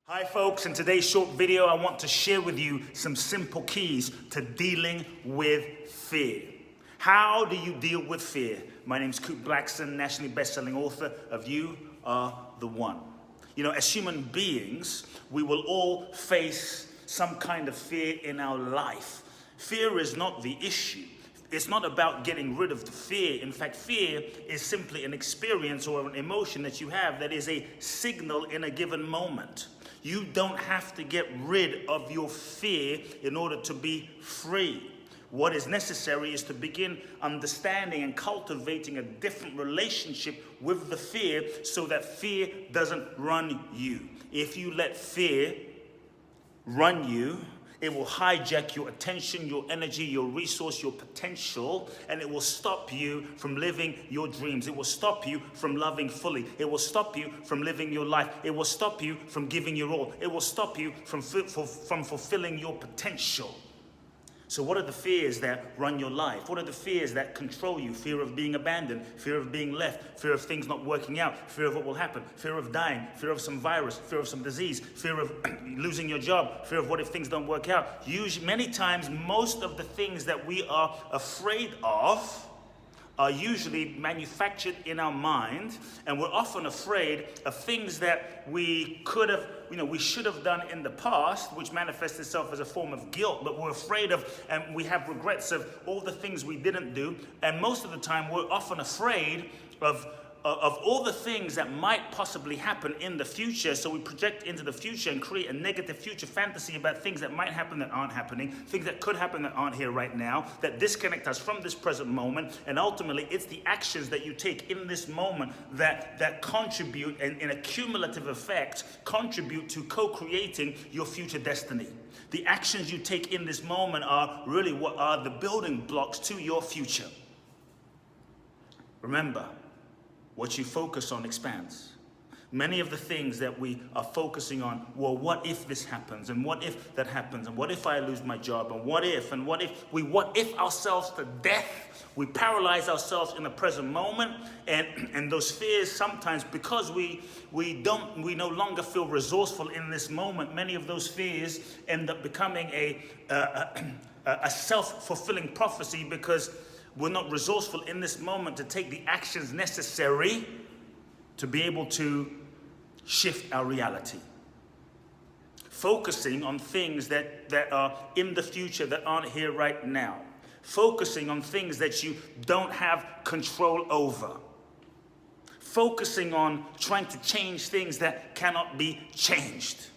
Hi folks, in today's short video I want to share with you some simple keys to dealing with fear. How do you deal with fear? My name's Kute, Blackson, nationally best-selling author of You Are the One. You know, as human beings, we will all face some kind of fear in our life. Fear is not the issue. It's not about getting rid of the fear. In fact, fear is simply an experience or an emotion that you have that is a signal in a given moment. You don't have to get rid of your fear in order to be free. What is necessary is to begin understanding and cultivating a different relationship with the fear so that fear doesn't run you. If you let fear run you, it will hijack your attention, your energy, your resource, your potential, and it will stop you from living your dreams. It will stop you from loving fully. It will stop you from living your life. It will stop you from giving your all. It will stop you from fulfilling your potential. So what are the fears that run your life? What are the fears that control you? Fear of being abandoned, fear of being left, fear of things not working out, fear of what will happen, fear of dying, fear of some virus, fear of some disease, fear of losing your job, fear of what if things don't work out. Usually, many times, most of the things that we are afraid of are usually manufactured in our mind, and we're often afraid of things that we could have, we should have done in the past, which manifests itself as a form of guilt, but we're afraid of, and we have regrets of all the things we didn't do, and most of the time we're often afraid of all the things that might possibly happen in the future, so we project into the future and create a negative future fantasy about things that might happen that aren't happening, things that could happen that aren't here right now, that disconnect us from this present moment, and ultimately it's the actions that you take in this moment that contribute, and in a cumulative effect, contribute to co-creating your future destiny. The actions you take in this moment are really what are the building blocks to your future. Remember, what you focus on expands. Many of the things that we are focusing on, well, what if this happens, and what if that happens, and what if I lose my job, and what if we what if ourselves to death. We paralyze ourselves in the present moment, and those fears sometimes, because we no longer feel resourceful in this moment, many of those fears end up becoming a self-fulfilling prophecy, because we're not resourceful in this moment to take the actions necessary to be able to shift our reality. Focusing on things that are in the future that aren't here right now. Focusing on things that you don't have control over. Focusing on trying to change things that cannot be changed.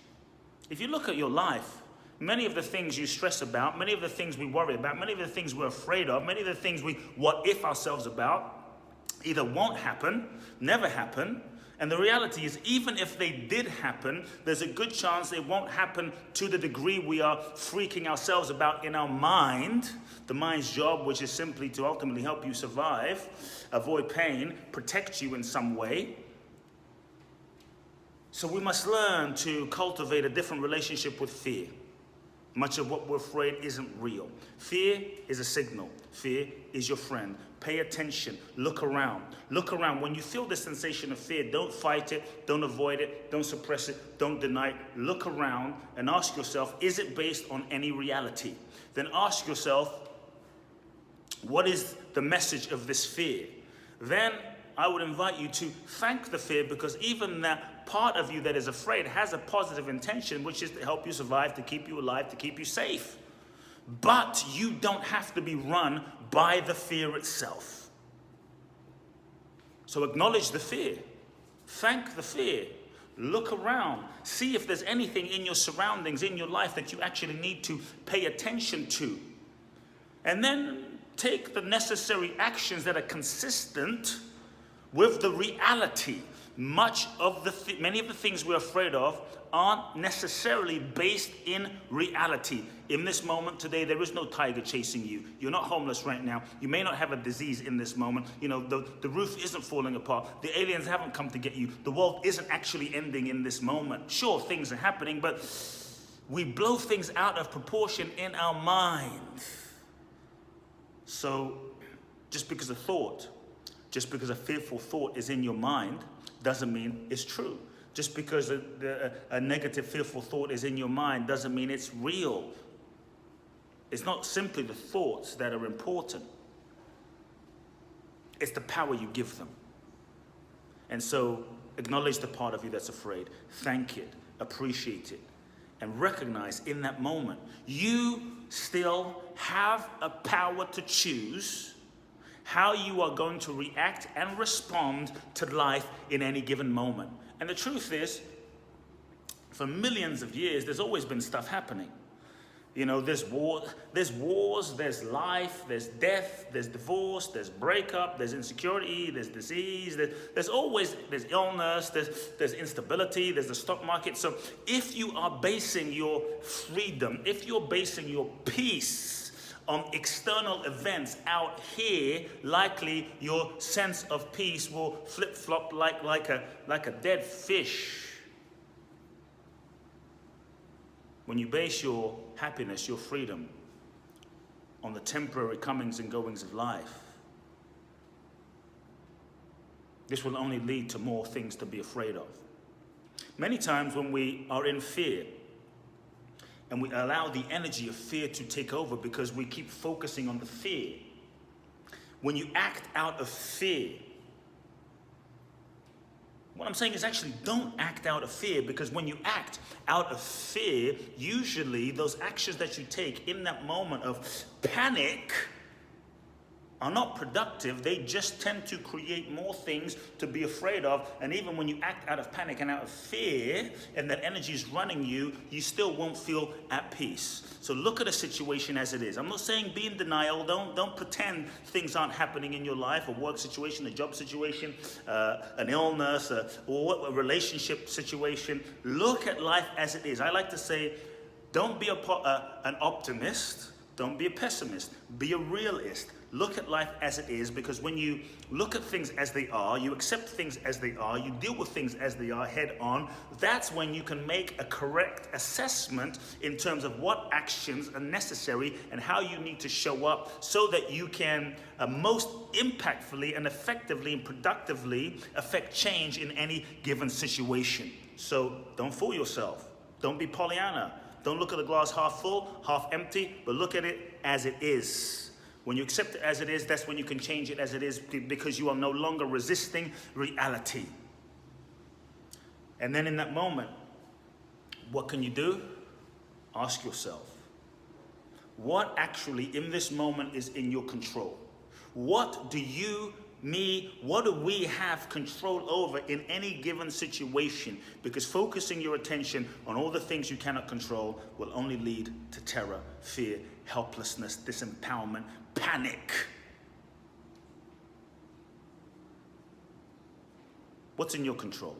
If you look at your life, many of the things you stress about, many of the things we worry about, many of the things we're afraid of, many of the things we what if ourselves about, either won't happen, never happen, and the reality is even if they did happen, there's a good chance they won't happen to the degree we are freaking ourselves about in our mind. The mind's job, which is simply to ultimately help you survive, avoid pain, protect you in some way. So we must learn to cultivate a different relationship with fear. Much of what we're afraid isn't real. Fear is a signal. Fear is your friend. Pay attention. Look around. Look around. When you feel the sensation of fear, don't fight it. Don't avoid it. Don't suppress it. Don't deny it. Look around and ask yourself, is it based on any reality? Then ask yourself, what is the message of this fear? Then I would invite you to thank the fear, because even that part of you that is afraid has a positive intention, which is to help you survive, to keep you alive, to keep you safe. But you don't have to be run by the fear itself. So acknowledge the fear. Thank the fear. Look around. See if there's anything in your surroundings, in your life, that you actually need to pay attention to. And then take the necessary actions that are consistent with the reality. Many of the things we're afraid of aren't necessarily based in reality. In this moment today, there is no tiger chasing you. You're not homeless right now. You may not have a disease in this moment. The roof isn't falling apart. The aliens haven't come to get you. The world isn't actually ending in this moment. Sure, things are happening, but we blow things out of proportion in our mind. So just because a fearful thought is in your mind doesn't mean it's true. Just because a negative, fearful thought is in your mind doesn't mean it's real. It's not simply the thoughts that are important. It's the power you give them. And so acknowledge the part of you that's afraid. Thank it, appreciate it, and recognize in that moment, you still have a power to choose how you are going to react and respond to life in any given moment. And the truth is, for millions of years, there's always been stuff happening. You know, there's wars, there's life, there's death, there's divorce, there's breakup, there's insecurity, there's disease, there's illness, there's instability, there's the stock market. So if you are basing your freedom, if you're basing your peace on external events out here, likely your sense of peace will flip-flop like a dead fish. When you base your happiness, your freedom, on the temporary comings and goings of life, this will only lead to more things to be afraid of. Many times when we are in fear, and we allow the energy of fear to take over because we keep focusing on the fear. When you act out of fear, what I'm saying is actually don't act out of fear, because when you act out of fear, usually those actions that you take in that moment of panic are not productive. They just tend to create more things to be afraid of. And even when you act out of panic and out of fear, and that energy is running you, you still won't feel at peace. So look at a situation as it is. I'm not saying be in denial. Don't pretend things aren't happening in your life, a work situation, a job situation, an illness, or a relationship situation. Look at life as it is. I like to say, don't be an optimist. Don't be a pessimist. Be a realist. Look at life as it is, because when you look at things as they are, you accept things as they are, you deal with things as they are head on, that's when you can make a correct assessment in terms of what actions are necessary and how you need to show up so that you can most impactfully and effectively and productively affect change in any given situation. So don't fool yourself. Don't be Pollyanna. Don't look at the glass half full, half empty, but look at it as it is. When you accept it as it is, that's when you can change it as it is, because you are no longer resisting reality. And then in that moment, what can you do? Ask yourself, what actually in this moment is in your control? What do we have control over in any given situation? Because focusing your attention on all the things you cannot control will only lead to terror, fear, helplessness, disempowerment, panic. What's in your control?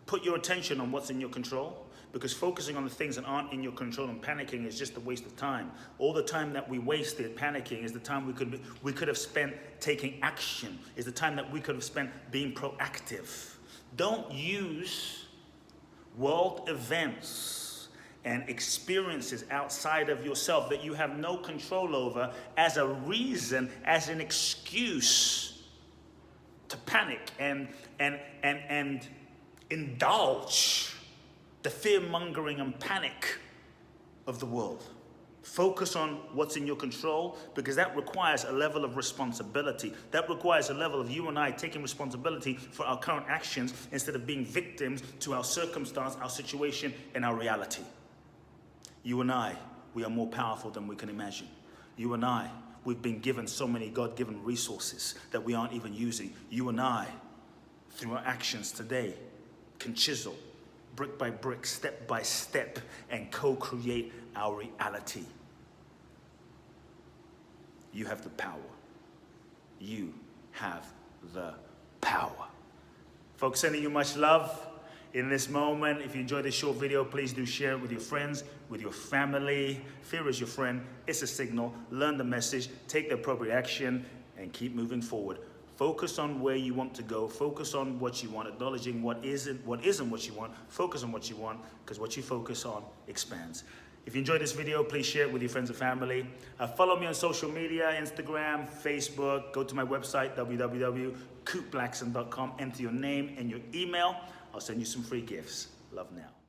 Put your attention on what's in your control, because focusing on the things that aren't in your control and panicking is just a waste of time. All the time that we wasted panicking is the time we could have spent taking action, is the time that we could have spent being proactive. Don't use world events and experiences outside of yourself that you have no control over as a reason, as an excuse to panic and indulge the fear-mongering and panic of the world. Focus on what's in your control, because that requires a level of responsibility. That requires a level of you and I taking responsibility for our current actions instead of being victims to our circumstance, our situation, and our reality. You and I, we are more powerful than we can imagine. You and I, we've been given so many God-given resources that we aren't even using. You and I, through our actions today, can chisel brick by brick, step by step, and co-create our reality. You have the power. You have the power. Folks, sending you much love in this moment. If you enjoyed this short video, please do share it with your friends, with your family. Fear is your friend. It's a signal. Learn the message, take the appropriate action, and keep moving forward. Focus on where you want to go. Focus on what you want, acknowledging what isn't what you want. Focus on what you want, because what you focus on expands. If you enjoyed this video, please share it with your friends and family. Follow me on social media, Instagram, Facebook. Go to my website, www.kuteblackson.com. Enter your name and your email. I'll send you some free gifts. Love now.